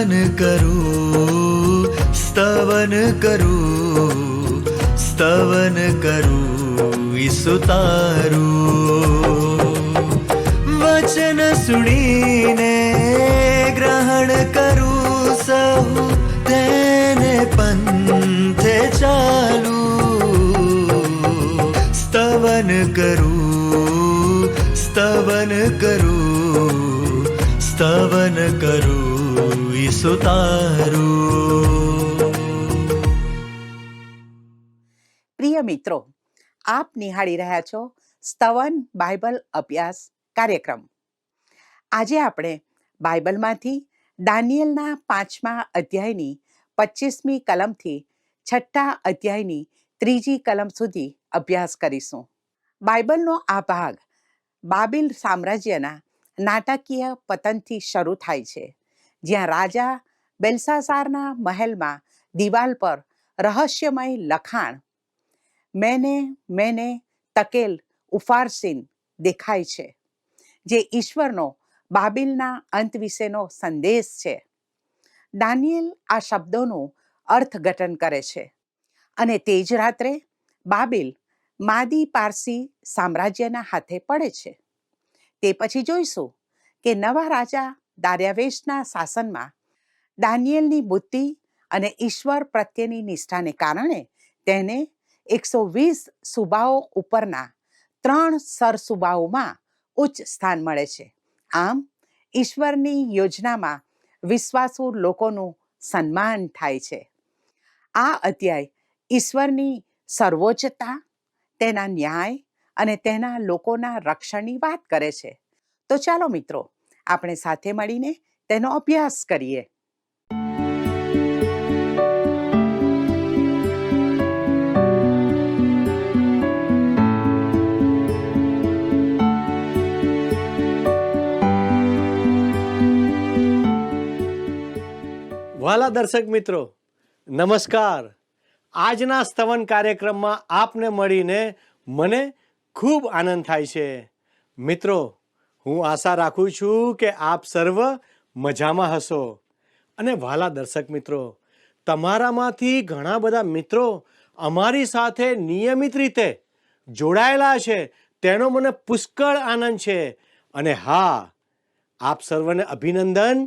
સ્તવન કરું, સ્તવન કરું, સ્તવન કરું ઈસુ તારું. વચન સુણીને ગ્રહણ કરું સહુ, તેને પંથે ચાલું. સ્તવન કરું, સ્તવન કરું, સ્તવન કરું ઈસુ તારું. પ્રિય મિત્રો, આપ નિહાળી રહ્યા છો સ્તવન બાઇબલ અભ્યાસ કાર્યક્રમ. આજે આપણે બાઇબલમાંથી દાનિયેલના 5મા અધ્યાયની 25મી કલમથી 6ઠ્ઠા અધ્યાયની 3જી કલમ સુધી અભ્યાસ કરીશું. બાઇબલનો આ ભાગ બાબિલ સામ્રાજ્યના નાટકીય પતનથી શરૂ થાય છે, જ્યાં રાજા બેલ્સાસારના મહેલમાં દિવાલ પર રહસ્યમય લખાણ મેને મેને તકેલ ઉફારસીન દેખાય છે, જે ઈશ્વરનો બાબિલના અંત વિશેનો સંદેશ છે. દાનિયેલ આ શબ્દોનું અર્થઘટન કરે છે અને તે જ રાત્રે બાબિલ માદી પારસી સામ્રાજ્યના હાથે પડે છે. તે પછી જોઈશું કે નવા રાજા દાર્યાવેશના શાસનમાં દાનિયેલની બુદ્ધિ અને ઈશ્વર પ્રત્યેની નિષ્ઠાને કારણે તેને 120 સુબાઓ ઉપરના 3 સરસુબાઓમાં ઉચ્ચ સ્થાન મળે છે. આમ ઈશ્વરની યોજનામાં વિશ્વાસુ લોકોનું સન્માન થાય છે. આ અધ્યાય ઈશ્વરની સર્વોચ્ચતા, તેના ન્યાય અને તેના લોકોના રક્ષણની વાત કરે છે. તો ચાલો મિત્રો, આપણે સાથે મળીને તેનો અભ્યાસ કરીએ. વાલા દર્શક મિત્રો, નમસ્કાર. આજના સ્તવન કાર્યક્રમમાં આપને મળીને મને ખૂબ આનંદ થાય છે. મિત્રો, હું આશા રાખું છું કે આપ સર્વ મજામાં હશો. અને વાલા દર્શક મિત્રો, તમારામાંથી ઘણા બધા મિત્રો અમારી સાથે નિયમિત રીતે જોડાયેલા છે, તેનો મને પુષ્કળ આનંદ છે. અને હા, આપ સર્વને અભિનંદન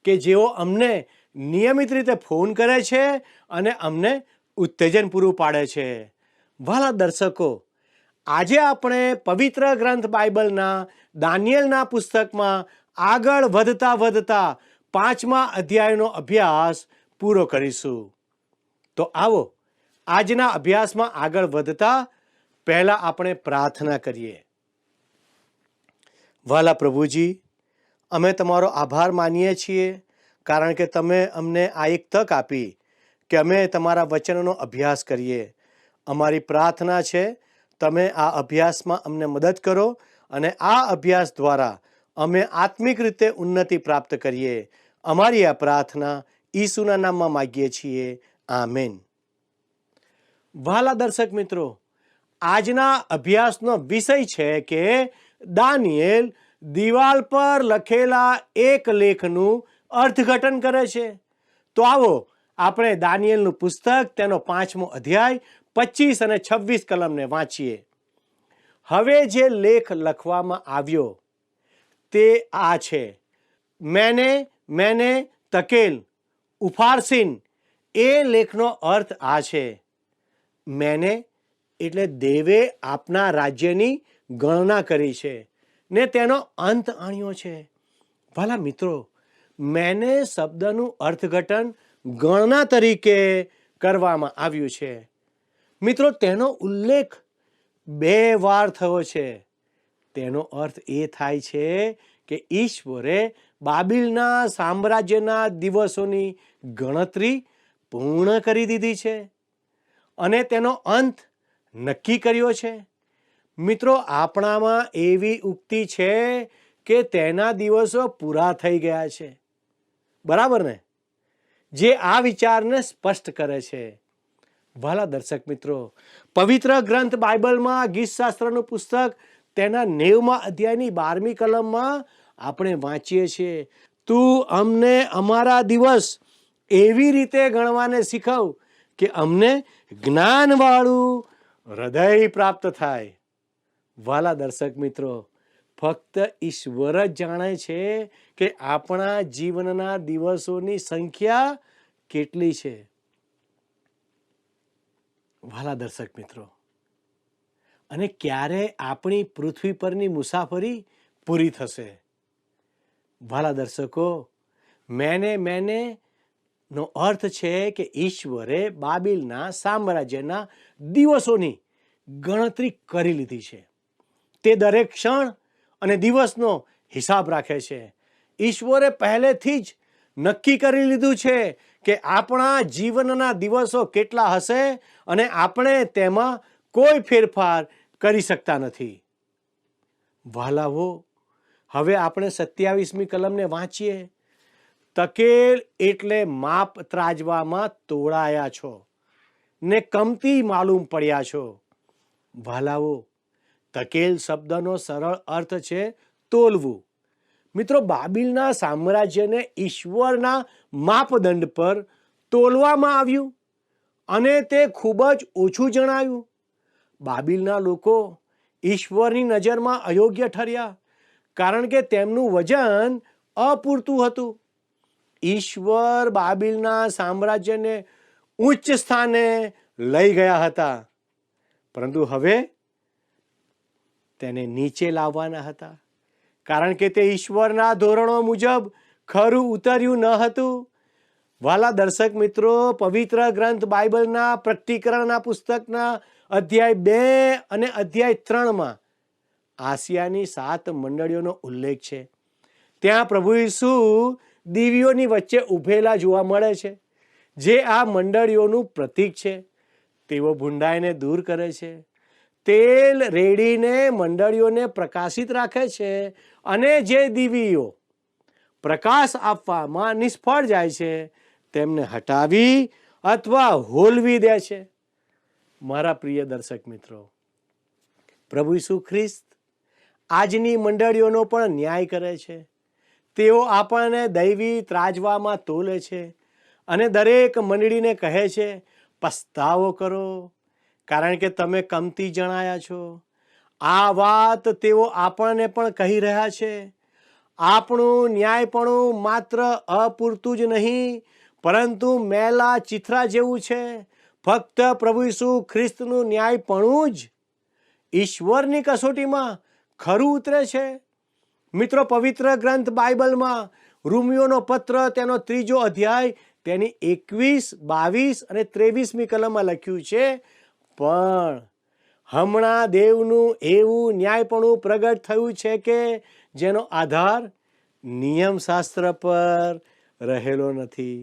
કે જેઓ અમને નિયમિત રીતે ફોન કરે છે અને અમને ઉત્તેજન પૂરું પાડે છે. વાલા દર્શકો, આજે આપણે પવિત્ર ગ્રંથ બાઇબલના દાનિયેલના પુસ્તકમાં આગળ વધતા વધતા 5મા અધ્યાયનો અભ્યાસ પૂરો કરીશું. તો આવો આજના અભ્યાસમાં આગળ વધતા પહેલા આપણે પ્રાર્થના કરીએ. વાલા પ્રભુજી, અમે તમારો આભાર માનીએ છીએ, કારણ કે તમે અમને આ એક તક આપી કે અમે તમારા વચનનો અભ્યાસ કરીએ. અમારી પ્રાર્થના છે તમે આ અભ્યાસમાં અમને મદદ કરો અને આ અભ્યાસ દ્વારા અમે આત્મિક રીતે ઉન્નતિ પ્રાપ્ત કરીએ. અમારી આ પ્રાર્થના ઈસુના નામમાં માગીએ છીએ. આમેન. વાલા દર્શક મિત્રો, આજના અભ્યાસનો વિષય છે કે દાનિયેલ દિવાલ પર લખેલા એક લેખનું અર્થઘટન કરે છે. તો આવો આપણે દાનિયેલનું પુસ્તક તેનો 5મો અધ્યાય 25 અને 26 કલમને વાંચીએ. હવે જે લેખ લખવામાં આવ્યો તે આ છે: મેને મેને તકેલ ઉફારસીન. એ લેખનો અર્થ આ છે. મેને એટલે દેવે આપના રાજ્યની ગણના કરી છે ને તેનો અંત આણ્યો છે. વાલા મિત્રો, મેને શબ્દનું અર્થઘટન ગણના તરીકે કરવામાં આવ્યું છે. મિત્રો, તેનો ઉલ્લેખ 2 વાર થયો છે. તેનો અર્થ એ થાય છે કે ઈશ્વરે બાબિલના સામ્રાજ્યના દિવસોની ગણતરી પૂર્ણ કરી દીધી છે અને તેનો અંત નક્કી કર્યો છે. મિત્રો, આપણામાં એવી ઉક્તિ છે કે તેના દિવસો પૂરા થઈ ગયા છે. બરાબર ને? જે આ વિચારને સ્પષ્ટ કરે છે. વાલા દર્શક મિત્રો, પવિત્ર ગ્રંથ બાઇબલમાં ગીતશાસ્ત્રનું પુસ્તક તેના 90મા અધ્યાયની 12મી કલમમાં આપણે વાંચીએ છીએ, તું અમને અમારા દિવસ એવી રીતે ગણવાને શીખવ કે અમને જ્ઞાનવાળું હૃદય પ્રાપ્ત થાય. વાલા દર્શક મિત્રો, ફક્ત ઈશ્વર જ જાણે છે કે આપણા જીવનના દિવસોની સંખ્યા કેટલી છે. વાલા દર્શક મિત્રો, અને ક્યારે આપણી પૃથ્વી પરની મુસાફરી પૂરી થશે. વાલા દર્શકો, મેને નો અર્થ છે કે ઈશ્વરે બાબિલના સામ્રાજ્યના દિવસોની ગણતરી કરી લીધી છે. તે દરેક ક્ષણ અને દિવસનો હિસાબ રાખે છે. ઈશ્વરે પહેલેથી જ નક્કી કરી લીધું છે કે આપણા જીવનના દિવસો કેટલા હશે અને આપણે તેમાં કોઈ ફેરફાર કરી શકતા નથી. વહાલાઓ, હવે આપણે 27મી કલમને વાંચીએ. તકેલ એટલે માપ ત્રાજવામાં તોળાયા છો ને કમતી માલુમ પડ્યા છો. વહાલાઓ, તકેલ શબ્દનો સરળ અર્થ છે તોલવું. મિત્રો, બાબિલના સામ્રાજ્યને ઈશ્વરના માપદંડ પર તોલવામાં આવ્યું અને તે ખૂબ જ ઓછું જણાયું. બાબિલના લોકો ઈશ્વરની નજરમાં અયોગ્ય ઠર્યા કારણ કે તેમનું વજન અપૂરતું હતું. ઈશ્વર બાબિલના સામ્રાજ્યને ઉચ્ચ સ્થાને લઈ ગયા હતા, પરંતુ હવે તેને નીચે લાવવાના હતા કારણ કે તે ઈશ્વરના ધોરણો મુજબ ખરું ઉતર્યું ન હતું. વાલા દર્શક મિત્રો, પવિત્ર ગ્રંથ બાઇબલના પ્રકટીકરણના પુસ્તકના અધ્યાય 2 અને અધ્યાય 3માં આસિયાની 7 મંડળીઓનો ઉલ્લેખ છે. ત્યાં પ્રભુ ઈસુ દીવીઓની વચ્ચે ઊભેલા જોવા મળે છે, જે આ મંડળીઓનું પ્રતીક છે. તેઓ ભૂંડાઈને દૂર કરે છે, તેલ રેડીને મંડળીઓને પ્રકાશિત રાખે છે અને જે દીવીઓ પ્રકાશ આપવામાં નિષ્ફળ જાય છે તેમને હટાવી અથવા હોલવી દે છે. મારા પ્રિય દર્શક મિત્રો, પ્રભુ ઈસુ ખ્રિસ્ત આજની મંડળીઓનો પણ ન્યાય કરે છે. તેઓ આપણને દૈવી ત્રાજવામાં તોલે છે અને દરેક મંડળીને કહે છે, પસ્તાવો કરો કારણ કે તમે કમતી જણાયા છો. આ વાત તેઓ આપણને પણ કહી રહ્યા છે. આપણું ન્યાયપણું માત્ર અપૂરતું જ નહીં, પરંતુ મેલા ચિથરા જેવું છે. ફક્ત પ્રભુ ઈસુ ખ્રિસ્તનું ન્યાયપણું જ ઈશ્વરની કસોટીમાં ખરું ઉતરે છે. મિત્રો, પવિત્ર ગ્રંથ બાઇબલમાં રોમીયોનો પત્ર તેનો 3જો અધ્યાય તેની 21, 22 અને 23મી કલમમાં લખ્યું છે, પણ હમણાં દેવનું એવું ન્યાયપણું પ્રગટ થયું છે કે જેનો આધાર નિયમશાસ્ત્ર પર રહેલો નથી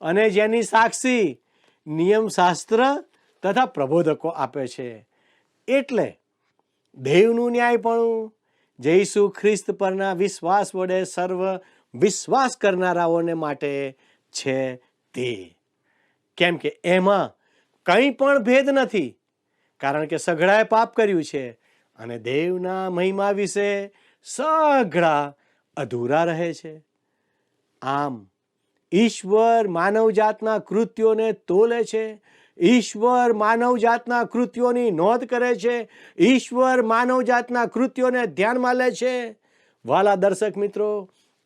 અને જેની સાક્ષી નિયમશાસ્ત્ર તથા પ્રબોધકો આપે છે. એટલે દેવનું ન્યાયપણું જે ઈસુ ખ્રિસ્ત પરના વિશ્વાસ વડે સર્વ વિશ્વાસ કરનારાઓને માટે છે તે. કેમ કે એમાં કંઈ પણ ભેદ નથી, કારણ કે સઘળાએ પાપ કર્યું છે અને દેવના મહિમા વિશે સઘળા અધૂરા રહે છે. આમ ઈશ્વર માનવજાતના કૃત્યોને તોલે છે. ઈશ્વર માનવજાતના કૃત્યોની નોંધ કરે છે. ઈશ્વર માનવજાતના કૃત્યોને ધ્યાનમાં લે છે. વાલા દર્શક મિત્રો,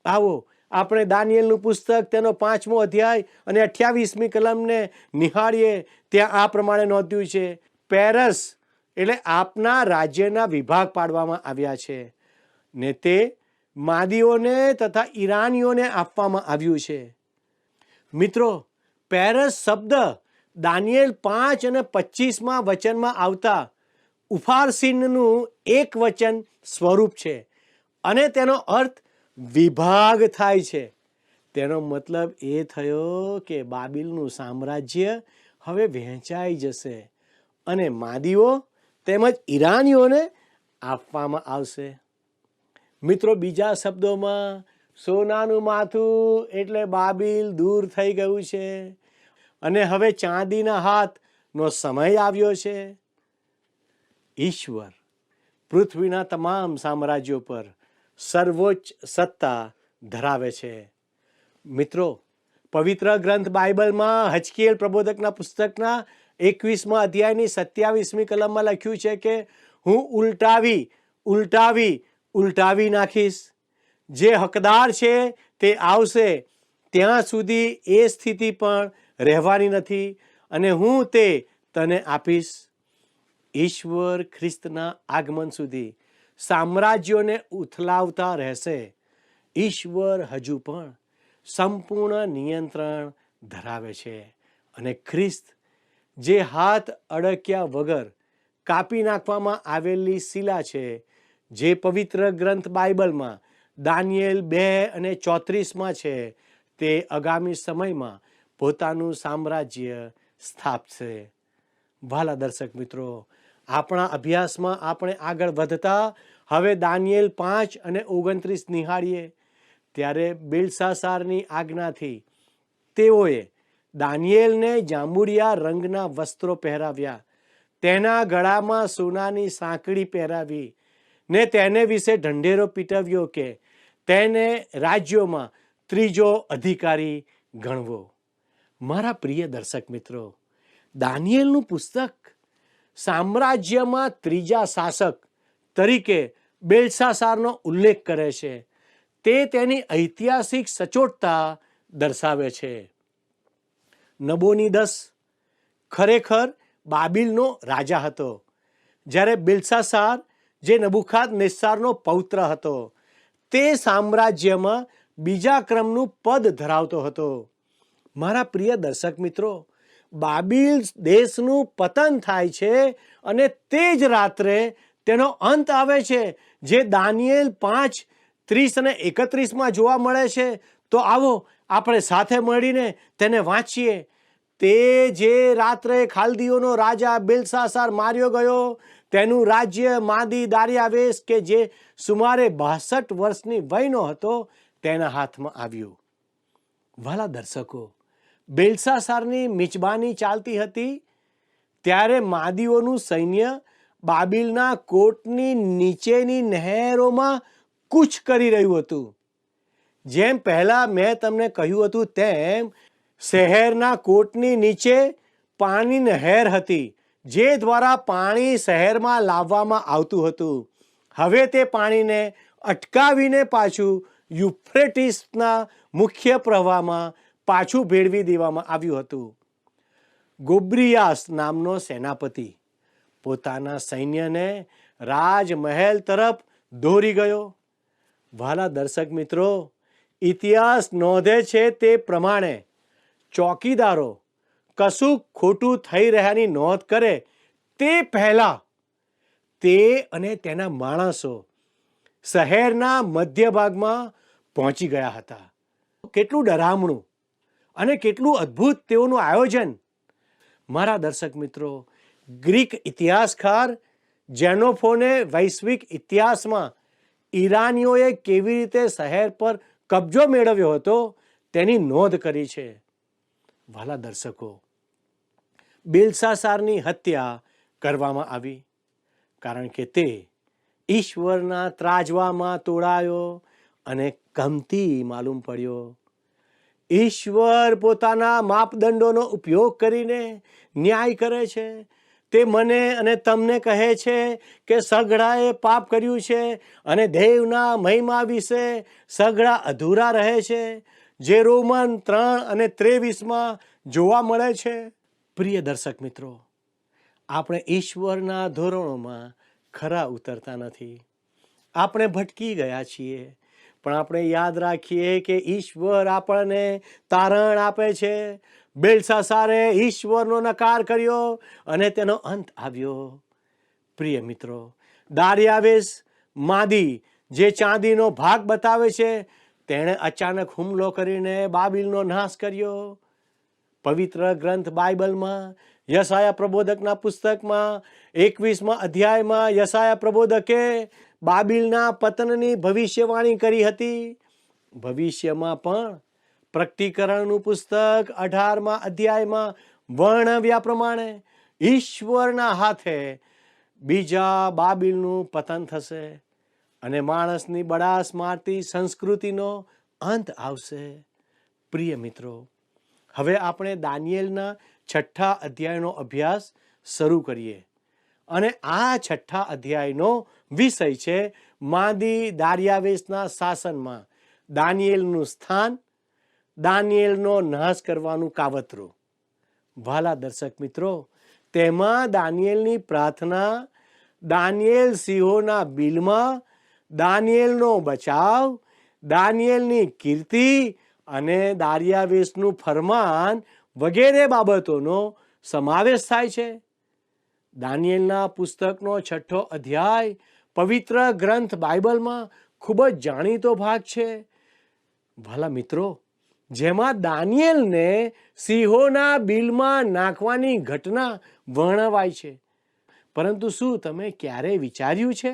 આવો આપણે દાનિયેલનું પુસ્તક તેનો 5મો અધ્યાય અને 28મી કલમને નિહાળીએ. ત્યાં આ પ્રમાણે નોંધ્યું છે, પેરસ એટલે આપના રાજ્યના વિભાગ પાડવામાં આવ્યા છે ને તે માદીઓને તથા ઈરાનીઓને આપવામાં આવ્યું છે. મિત્રો, પેરસ શબ્દ દાનિયેલ 5 અને 25માં વચનમાં આવતા ઉફારસીનનું એક વચન સ્વરૂપ છે અને તેનો અર્થ વિભાગ થાય છે. તેનો મતલબ એ થયો કે બાબિલનું સામ્રાજ્ય હવે વહેંચાઈ જશે અને માદીઓ તેમજ ઈરાનીઓને આપવામાં આવશે. મિત્રો, બીજા શબ્દોમાં સોનાનું માથું એટલે બાબિલ દૂર થઈ ગયું છે અને હવે ચાંદીના હાથનો સમય આવ્યો છે. ઈશ્વર પૃથ્વીના તમામ સામ્રાજ્યો પર સર્વોચ્ચ સત્તા ધરાવે છે. મિત્રો, પવિત્ર ગ્રંથ બાઇબલમાં હજકીએલ પ્રબોધકના પુસ્તકના 21મા અધ્યાયની 27મી કલમમાં લખ્યું છે કે હું ઉલટાવી નાખીશ. જે હકદાર છે તે આવશે, ત્યાં સુધી એ સ્થિતિ પણ રહેવાની નથી, અને હું તે તને આપીશ. ઈશ્વર ખ્રિસ્તના આગમન સુધી સામ્રાજ્યોને ઉથલાવતા રહેશે. ઈશ્વર હજુ પણ સંપૂર્ણ નિયંત્રણ ધરાવે છે, અને ખ્રિસ્ત જે હાથ અડક્યા વગર કાપી નાખવામાં આવેલી શિલા છે, જે પવિત્ર ગ્રંથ બાઇબલમાં દાનિયેલ 2:34 છે, તે આગામી સમયમાં પોતાનું સામ્રાજ્ય સ્થાપશે. વાલા દર્શક મિત્રો, આપણા અભ્યાસમાં આપણે આગળ વધતા હવે દાનિયેલ 5:29 નિહાળીએ. ત્યારે બેલ્શાસારની આજ્ઞાથી તેઓએ દાનિયેલને જાંબુડિયા રંગના વસ્ત્રો પહેરાવ્યા, તેના ગળામાં સોનાની સાંકળી પહેરાવી, ને તેને વિશે ઢંઢેરો પીટવ્યો કે તેને રાજ્યોમાં ત્રીજો અધિકારી ગણવો. મારા પ્રિય દર્શક મિત્રો, દાનિયેલનું પુસ્તક સામ્રાજ્યમાં ત્રીજા શાસક તરીકે બેલ્શાસારનો ઉલ્લેખ કરે છે. તે તેની ઐતિહાસિક સચોટતા દર્શાવે છે. નબોનીદસ ખરેખર બાબિલનો રાજા હતો, જ્યારે બેલ્શાસાર જે નબુખાદનેસ્સારનો પૌત્ર હતો, તે સામ્રાજ્યમાં બીજા ક્રમનું પદ ધરાવતો હતો. મારા પ્રિય દર્શક મિત્રો, બાબિલ દેશનું પતન થાય છે અને તે જ રાત્રે તેનો અંત આવે છે, જે દાનિયેલ 5:30-31 જોવા મળે છે. તો આવો આપણે સાથે મળીને તેને વાંચીએ. તે જે રાત્રે ખાલદીઓનો રાજા બેલ્શાસાર માર્યો ગયો, તેનું રાજ્ય માદી દારિયાવેશ કે જે સુમારે 62 વર્ષની વયનો હતો, તેના હાથમાં આવ્યું. વાલા દર્શકો, બેલ્શાસારની મિજબાની ચાલતી હતી ત્યારે માદીઓનું સૈન્ય બાબિલના કોટની નીચેની નહેરોમાં કૂચ કરી રહ્યું હતું. જેમ પહેલા મેં તમને કહ્યું હતું તેમ શહેરના કોટની નીચે પાણી નહેર હતી, જે દ્વારા પાણી શહેરમાં લાવવામાં આવતું હતું. હવે તે પાણીને અટકાવીને પાછું યુફ્રેટીસના મુખ્ય પ્રવાહમાં પાછું ભેળવી દેવામાં આવ્યું હતું. ગોબ્રિયાસ નામનો સેનાપતિ પોતાના સૈન્યને રાજમહેલ તરફ દોરી ગયો. વાલા દર્શક મિત્રો, ઇતિહાસ નોંધે છે તે પ્રમાણે ચોકીદારો કશું ખોટું થઈ રહ્યાની નોંધ કરે તે પહેલા તે અને તેના માણસો શહેરના મધ્ય ભાગમાં પહોંચી ગયા હતા. કેટલું ડરામણું અને કેટલું અદ્ભુત તેઓનું આયોજન! મારા દર્શક મિત્રો, ગ્રીક ઇતિહાસકાર જેનોફોને વૈશ્વિક ઇતિહાસમાં ઈરાનીઓએ કેવી રીતે શહેર પર કબજો મેળવ્યો હતો તેની નોંધ કરી છે. વાલા દર્શકો, બેલ્શાસારની હત્યા કરવામાં આવી કારણ કે તે ઈશ્વરના ત્રાજવામાં તોડાયો અને કમતી માલુમ પડ્યો. ઈશ્વર પોતાના માપદંડોનો ઉપયોગ કરીને ન્યાય કરે છે. તે મને અને તમને કહે છે કે સઘળાએ પાપ કર્યું છે અને દેવના મહિમા વિશે સઘળા અધૂરા રહે છે, જે રોમન 3:23 જોવા મળે છે. પ્રિય દર્શક મિત્રો, આપણે ઈશ્વરના ધોરણોમાં ખરા ઉતરતા નથી. આપણે ભટકી ગયા છીએ, પણ આપણે યાદ રાખીએ કે ઈશ્વર આપણને તારણ આપે છે. બેલ્શાસારે ઈશ્વરનો નકાર કર્યો અને તેનો અંત આવ્યો. પ્રિય મિત્રો, દારિયાવેશ માદી જે ચાંદીનો ભાગ બતાવે છે, તેણે અચાનક હુમલો કરીને બાબિલનો નાશ કર્યો. પવિત્ર ગ્રંથ બાઇબલમાં યશાયા પ્રબોધકના પુસ્તકમાં 21મા અધ્યાયમાં યશાયા પ્રબોધકે બાબિલના પતનની ભવિષ્યવાણી કરી હતી. ભવિષ્યમાં પણ પ્રકટીકરણનું પુસ્તક 18મા અધ્યાયમાં વર્ણવ્યા પ્રમાણે ઈશ્વરના હાથે બીજા બાબિલનું પતન થશે અને માણસની બડાસ મારતી સંસ્કૃતિનો અંત આવશે. પ્રિય મિત્રો, હવે આપણે દાનિયેલના 6થા અધ્યાયનો અભ્યાસ શરૂ કરીએ. અને આ 6થા અધ્યાયનો વિષય છે માદી દારિયાવેશના શાસનમાં દાનિયેલનું સ્થાન, દાનિયેલનો નાશ કરવાનું કાવતરું. વાલા દર્શક મિત્રો, તેમાં દાનિયેલની પ્રાર્થના, દાનિયેલ સિંહોના બિલમાં, દાનિયેલનો બચાવ, દાનિયેલની કીર્તિ અને દારિયાવેશનું ફરમાન વગેરે બાબતોનો સમાવેશ થાય છે. દાનિયેલના પુસ્તકનો 6થો અધ્યાય પવિત્ર ગ્રંથ બાઇબલમાં ખૂબ જ જાણીતો ભાગ છે. ભલા મિત્રો, જેમાં દાનિયેલને સિંહોના બિલમાં નાખવાની ઘટના વર્ણવાય છે. પરંતુ શું તમે ક્યારેય વિચાર્યું છે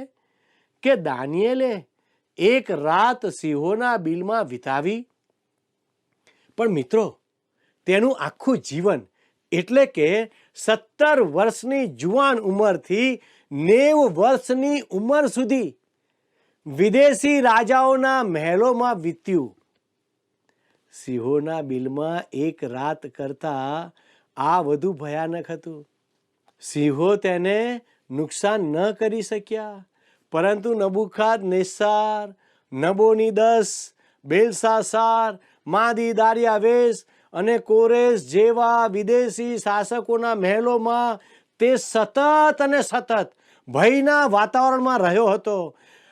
કે દાનિયેલે એક રાત સિંહોના બિલમાં વિતાવી? પણ મિત્રો, તેનું આખું જીવન એટલે કે 17 વર્ષની જુવાન ઉંમરથી 90 વર્ષની ઉંમર સુધી વિદેશી રાજાઓના મહેલોમાં વીત્યું. સિંહોના બિલમાં એક રાત કરતા આ વધુ ભયાનક હતું. સિંહો તેને નુકસાન ન કરી શક્યા, પરંતુ નબુખાદનેસ્સાર, નબોનીદસ, બેલસાસાર, માદી દારિયાવેશ અને કોરેશ જેવા વિદેશી શાસકોના મહેલોમાં તે સતત અને સતત ભયના વાતાવરણમાં રહ્યો હતો.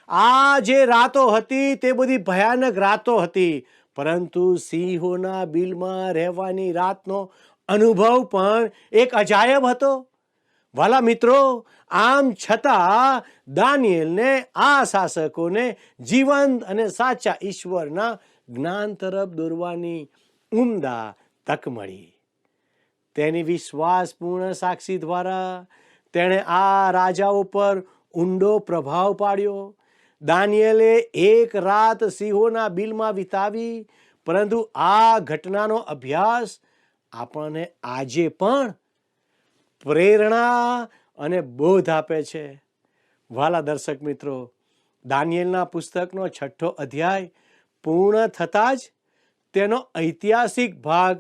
આ જે રાતો હતી તે બધી ભયાનક રાતો હતી, પરંતુ સિંહોના બિલમાં રહેવાની રાતનો અનુભવ પણ એક અજાયબ હતો. વાલા મિત્રો, આમ છતાં દાનિયેલને આ શાસકોને જીવંત અને સાચા ઈશ્વરના જ્ઞાન તરફ દોરવાની ઉમદા તક મળી. તેની વિશ્વાસપૂર્ણ સાક્ષી દ્વારા તેણે આ રાજાઓ પર ઊંડો પ્રભાવ પાડ્યો. દાનિયેલે એક રાત સિંહોના બિલમાં વિતાવી, પરંતુ આ ઘટનાનો અભ્યાસ આપણને આજે પણ પ્રેરણા અને બોધ આપે છે. વાલા દર્શક મિત્રો, દાનિયેલના પુસ્તકનો 6થો અધ્યાય પૂર્ણ થતાં જ તેનો ઐતિહાસિક ભાગ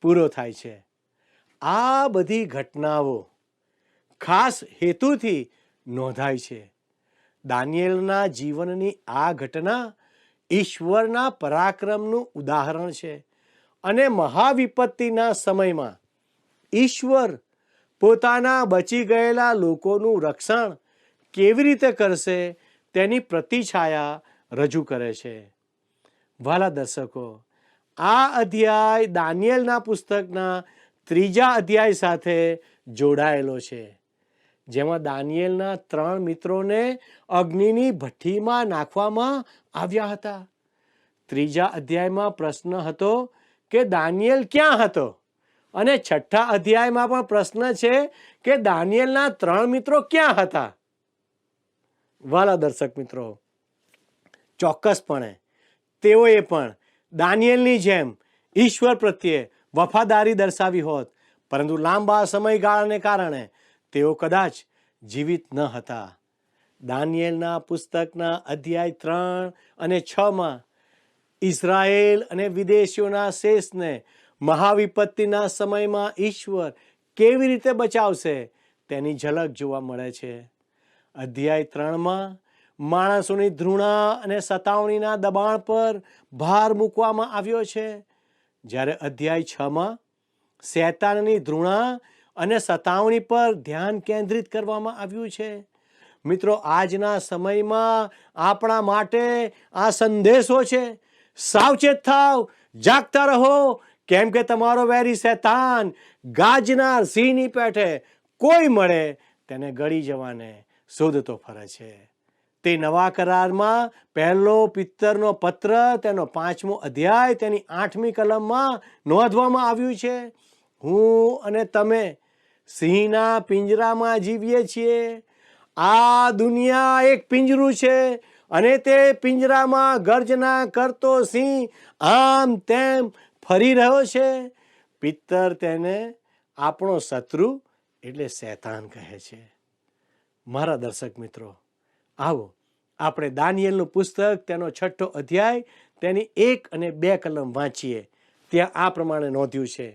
પૂરો થાય છે. આ બધી ઘટનાઓ ખાસ હેતુથી નોંધાય છે. દાનિયેલના જીવનની આ ઘટના ઈશ્વરના પરાક્રમનું ઉદાહરણ છે અને મહાવિપત્તિના સમયમાં ઈશ્વર પોતાના બચી ગયેલા લોકોનું રક્ષણ કેવી રીતે કરશે તેની પ્રતિછાયા રજૂ કરે છે. વાલા દર્શકો, આ અધ્યાય દાનિયેલના પુસ્તકના 3જા અધ્યાય સાથે જોડાયેલો છે, જેમાં દાનિયેલના 3 મિત્રોને અગ્નિની ભઠ્ઠીમાં નાખવામાં આવ્યા હતા. 3જા અધ્યાયમાં પ્રશ્ન હતો કે દાનિયેલ ક્યાં હતો, અને 6થા અધ્યાયમાં પણ પ્રશ્ન છે કે દાનિયેલના 3 મિત્રો ક્યાં હતા. વાલા દર્શક મિત્રો, ચોક્કસપણે તેઓએ પણ દાનિયેલની જેમ ઈશ્વર પ્રત્યે વફાદારી દર્શાવી હોત, પરંતુ લાંબા સમયગાળાને કારણે તેઓ કદાચ જીવિત ન હતા. દાનિયેલના પુસ્તકના અધ્યાય 3 અને 6માં ઇઝરાયેલ અને વિદેશીઓના શેષને મહાવિપત્તિના સમયમાં ઈશ્વર કેવી રીતે બચાવશે તેની ઝલક જોવા મળે છે. અધ્યાય 3માં માણસોની ધૃણા અને સતાવણીના દબાણ પર ભાર મૂકવામાં આવ્યો છે, જ્યારે અધ્યાય 6માં શૈતાનની ધૃણા અને સતાવણી પર ધ્યાન કેન્દ્રિત કરવામાં આવ્યું છે. મિત્રો, આજના સમયમાં આપણા માટે આ સંદેશો છે: સાવચેત થાવ, જાગતા રહો, કેમ કે તમારો વેરી શૈતાન ગાજનાર સિંહની પેઠે કોઈ મળે તેને ગળી જવાને શોધતો ફરે છે. તે નવા કરારમાં પહેલો પિત્તરનો પત્ર તેનો 5મો અધ્યાય તેની 8મી કલમમાં નોંધવામાં આવ્યું છે. હું અને તમે સિંહના પિંજરામાં જીવીએ છીએ. આ દુનિયા એક પિંજરું છે અને તે પિંજરામાં ગર્જના કરતો સિંહ આમ તેમ ફરી રહ્યો છે. પિત્તર તેને આપણો શત્રુ એટલે શૈતાન કહે છે. મારા દર્શક મિત્રો, આવો આપણે દાનિયેલનું પુસ્તક તેનો 6થો અધ્યાય તેની 1 અને 2 કલમ વાંચીએ, ત્યાં આ પ્રમાણે નોંધ્યું છે: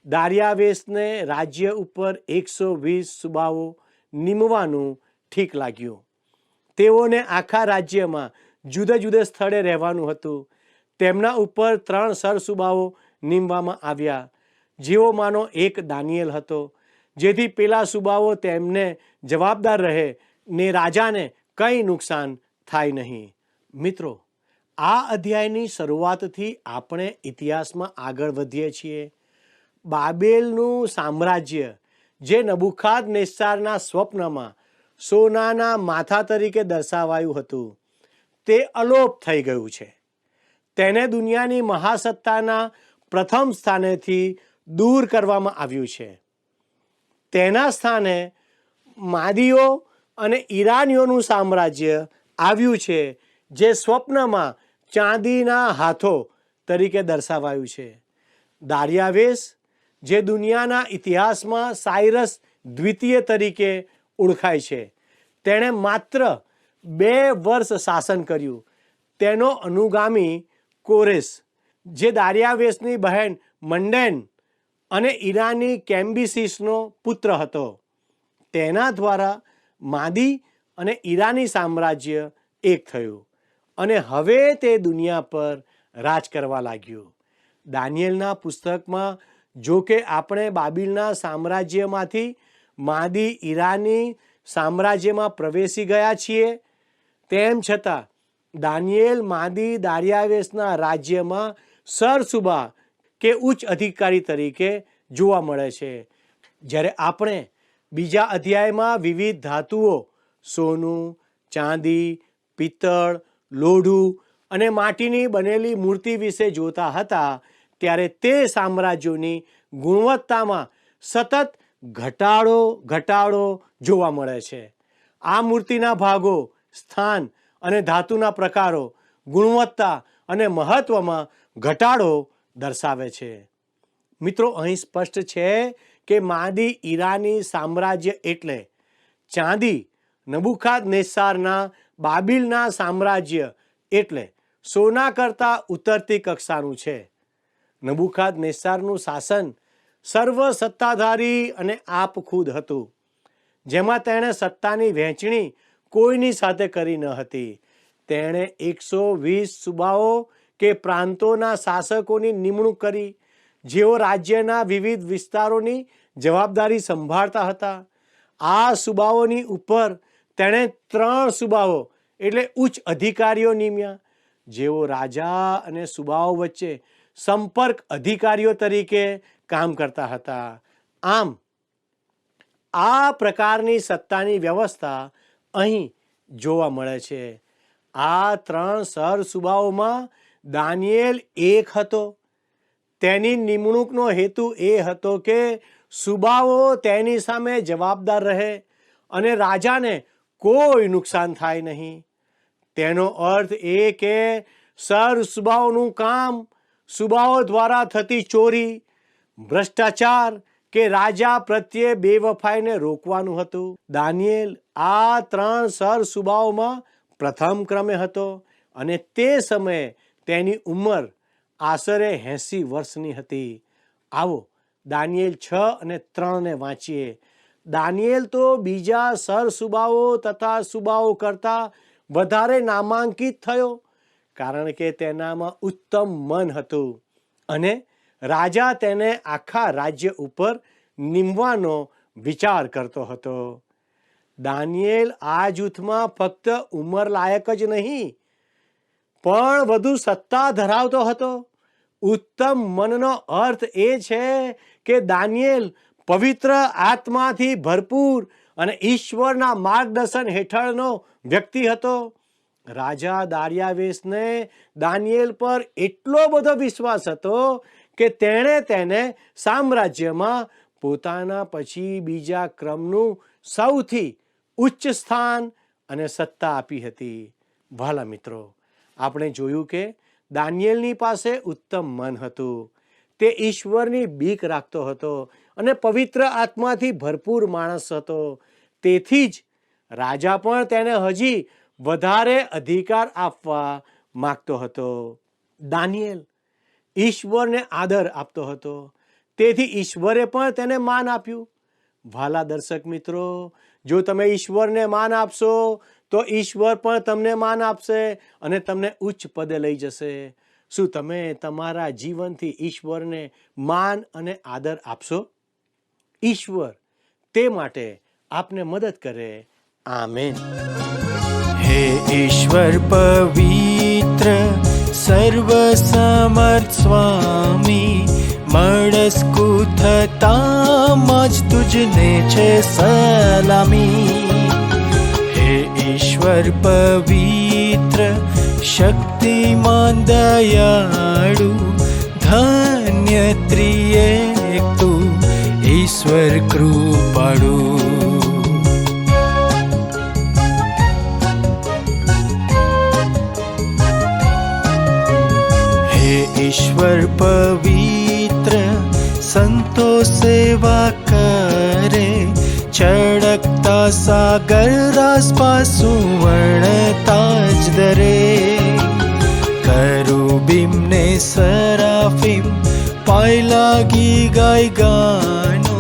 દારિયાવેશને રાજ્ય ઉપર 120 સુબાઓ નિમવાનું ઠીક લાગ્યું. તેઓને આખા રાજ્યમાં જુદે જુદે સ્થળે રહેવાનું હતું. તેમના ઉપર 3 સરસુબાઓ નીમવામાં આવ્યા, જેઓમાંનો એક દાનિયેલ હતો, જેથી પેલા સુબાઓ તેમને જવાબદાર રહે ને રાજાને કંઈ નુકસાન થાય નહીં. મિત્રો, આ અધ્યાયની શરૂઆતથી આપણે ઇતિહાસમાં આગળ વધીએ છીએ. બાબેલનું સામ્રાજ્ય, જે નબુખાદનેસ્સારના સ્વપ્નમાં સોનાના માથા તરીકે દર્શાવાયું હતું, તે અલોપ થઈ ગયું છે. તેને દુનિયાની મહાસત્તાના પ્રથમ સ્થાનેથી દૂર કરવામાં આવ્યું છે. તેના સ્થાને માદીઓ અને ઈરાનીઓનું સામ્રાજ્ય આવ્યું છે, જે સ્વપ્નમાં ચાંદીના હાથો તરીકે દર્શાવાયું છે. દારિયાવેશ, જે દુનિયાના ઇતિહાસમાં સાયરસ દ્વિતીય તરીકે ઓળખાય છે, તેણે માત્ર 2 વર્ષ શાસન કર્યું. તેનો અનુગામી કોરેશ, જે દારિયાવેશની બહેન મંડેન અને ઈરાની કેમ્બિસીસનો પુત્ર હતો, તેના દ્વારા માદી અને ઈરાની સામ્રાજ્ય એક થયું અને હવે તે દુનિયા પર રાજ કરવા લાગ્યું. દાનિયેલના પુસ્તકમાં જો કે આપણે બાબિલના સામ્રાજ્યમાંથી માદી ઈરાની સામ્રાજ્યમાં પ્રવેશી ગયા છીએ, તેમ છતાં દાનિયેલ માદી દારિયાવેશના રાજ્યમાં સરસુબા કે ઉચ્ચ અધિકારી તરીકે જોવા મળે છે. જ્યારે આપણે બીજા અધ્યાયમાં વિવિધ ધાતુઓ, સોનું, ચાંદી, પિત્તળ, લોઢું અને માટીની બનેલી મૂર્તિ વિશે જોતા હતા, ત્યારે તે સામ્રાજ્યોની ગુણવત્તામાં સતત ઘટાડો જોવા મળે છે. આ મૂર્તિના ભાગો, સ્થાન અને ધાતુના પ્રકારો ગુણવત્તા અને મહત્વમાં ઘટાડો દર્શાવે છે. મિત્રો, અહીં સ્પષ્ટ છે કે માદી ઈરાની સામ્રાજ્ય એટલે ચાંદી નબુખાદનેસ્સારના બાબિલના સામ્રાજ્ય એટલે સોના કરતાં ઉતરતી કક્ષાનું છે. નબુખાદનેસ્સારનું શાસન સર્વ સત્તાધારી અને આપખુદ હતું, જેમાં તેણે સત્તાની વહેંચણી કોઈની સાથે કરી ન હતી. તેણે 120 સુબાઓ કે પ્રાંતોના શાસકોની નિમણૂક કરી, જેઓ રાજ્યના વિવિધ વિસ્તારોની જવાબદારી સંભાળતા હતા. આ સુબાઓની ઉપર તેણે 3 સુબાઓ એટલે ઉચ્ચ અધિકારીઓ નિમ્યા, જેઓ રાજા અને સુબાઓ વચ્ચે સંપર્ક અધિકારીઓ તરીકે કામ કરતા હતા. આમ આ પ્રકારની સત્તાની વ્યવસ્થા અહીં જોવા મળે છે. આ 3 સરસુબાઓમાં દાનિયેલ એક હતો. તેની નિમણૂકનો હેતુ એ હતો કે સુબાઓ તેની સામે જવાબદાર રહે અને રાજાને કોઈ નુકસાન થાય નહીં. તેનો અર્થ એ કે સરસુબાઓનું કામ સુબાઓ દ્વારા થતી ચોરી, ભ્રષ્ટાચાર કે રાજા પ્રત્યે બેવફાઈને રોકવાનું હતું. દાનિયેલ આ 3 સરસુબાઓમાં પ્રથમ ક્રમે હતો અને તે સમયે તેની ઉંમર આશરે 80 વર્ષની હતી. આવો દાનિયેલ 6 અને 3 વાંચીએ. દાનિયેલ તો બીજા સરસુબાઓ તથા સુબાઓ કરતાં વધારે નામાંકિત થયો, કારણ કે તેનામાં ઉત્તમ મન હતું અને રાજા તેને આખા રાજ્ય ઉપર નિમવાનો વિચાર કરતો હતો. દાનિયેલ આ જૂથમાં ફક્ત ઉંમર લાયક જ નહીં, પણ વધુ સત્તા ધરાવતો હતો. ઉત્તમ મનનો અર્થ એ છે કે દાનિયેલ પવિત્ર આત્માથી ભરપૂર અને ઈશ્વરના માર્ગદર્શન હેઠળનો વ્યક્તિ હતો. રાજા દારિયાવેશને દાનિયેલ પર એટલો બધો વિશ્વાસ હતો કે તેણે તેને સામ્રાજ્યમાં પોતાના પછી બીજા ક્રમનું સૌથી ઉચ્ચ સ્થાન અને સત્તા આપી હતી. વહાલા મિત્રો, આપણે જોયું કે દાનિયેલની પાસે ઉત્તમ મન હતું. તે ઈશ્વરની બીક રાખતો હતો અને પવિત્ર આત્માથી ભરપૂર માણસ હતો. તેથી જ રાજા પણ તેને હજી વધારે અધિકાર આપવા માગતો હતો. દાનિયેલ ઈશ્વરને આદર આપતો હતો, તેથી ઈશ્વરે પણ તેને માન આપ્યું. વાલા દર્શક મિત્રો, જો તમે ઈશ્વરને માન આપશો તો ઈશ્વર પણ તમને માન આપશે અને તમને ઉચ્ચ પદે લઈ જશે. શું તમે તમારા જીવનથી ઈશ્વરને માન અને આદર આપશો? ઈશ્વર તે માટે આપને મદદ કરે. આમેન. હે ઈશ્વર પવિત્ર સર્વસમર્થ સ્વામી, મળસ્કુ થતામાં જ તુજને છે સલામી. હે ઈશ્વર પવિત્ર શક્તિમાન દયાળુ, ધન્ય ત્રિએક તું ઈશ્વર કૃપાળુ. ઈશ્વર પવિત્ર સંતો સેવા કરે, ચળકતા સાગર રાસપા સુવર્ણ તાજ ધરે. કરુબીમને સરાફીમ પાય લાગી ગાય ગાનો,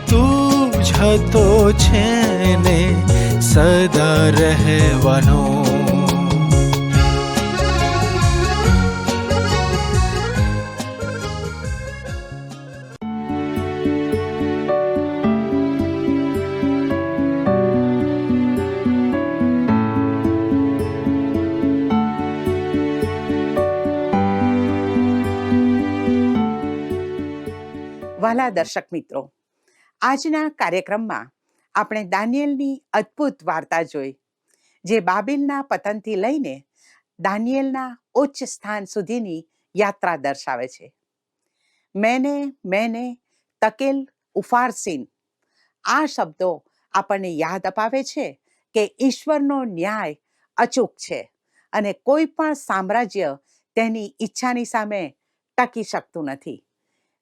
તું જ હતો છે ને સદા રહેવાનો. વહાલા દર્શક મિત્રો, આજના કાર્યક્રમમાં આપણે દાનિયેલની અદ્ભુત વાર્તા જોઈ, જે બાબેલના પતનથી લઈને દાનિયેલના ઉચ્ચ સ્થાન સુધીની યાત્રા દર્શાવે છે. મેને તકેલ ઉફારસીન, આ શબ્દો આપણને યાદ અપાવે છે કે ઈશ્વરનો ન્યાય અચૂક છે અને કોઈ પણ સામ્રાજ્ય તેની ઈચ્છાની સામે ટકી શકતું નથી.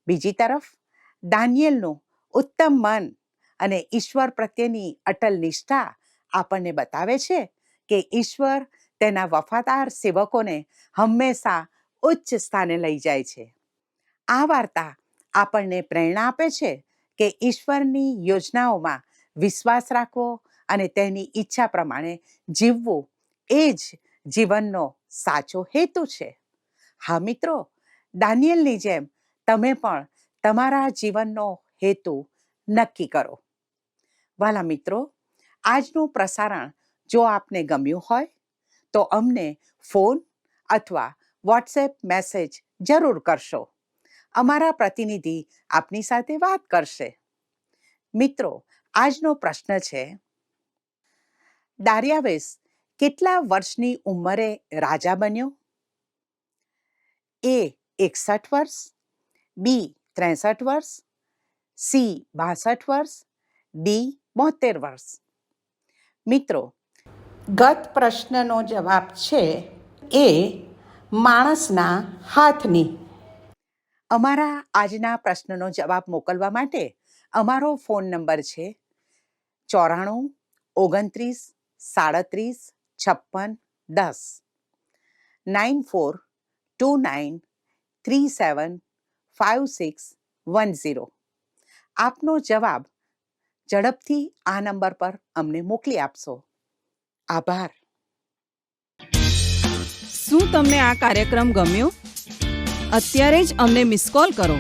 બીજી તરફ દાનિયેલનું ઉત્તમ મન અને ઈશ્વર પ્રત્યેની અટલ નિષ્ઠા આપણને બતાવે છે કે ઈશ્વર તેના વફાદાર સેવકોને હંમેશા ઉચ્ચ સ્થાને લઈ જાય છે. આ વાર્તા આપણને પ્રેરણા આપે છે કે ઈશ્વરની યોજનાઓમાં વિશ્વાસ રાખવો અને તેની ઈચ્છા પ્રમાણે જીવવું એ જ જીવનનો સાચો હેતુ છે. હા મિત્રો, દાનિયેલની જેમ તમે પણ તમારા જીવનનો હેતુ નક્કી કરો. વાલા મિત્રો, આજનું પ્રસારણ જો આપને ગમ્યું હોય તો અમને ફોન અથવા વોટ્સએપ મેસેજ જરૂર કરશો. અમારા પ્રતિનિધિ આપની સાથે વાત કરશે. મિત્રો, આજનો પ્રશ્ન છે, દારિયાવેશ કેટલા વર્ષની ઉંમરે રાજા બન્યો? એ 61 વર્ષ, બી 63 વર્ષ, સી 62 વર્ષ, ડી 72 વર્ષ. મિત્રો, ગત પ્રશ્નનો જવાબ છે એ માણસના હાથની. અમારા આજના પ્રશ્નનો જવાબ મોકલવા માટે અમારો ફોન નંબર છે 94 29 37 56 10, 9429375610. આપનો જવાબ ઝડપથી આ નંબર પર અમને મોકલી આપશો. આભાર. શું તમને આ કાર્યક્રમ ગમ્યો? અત્યારે જ અમને મિસ કોલ કરો.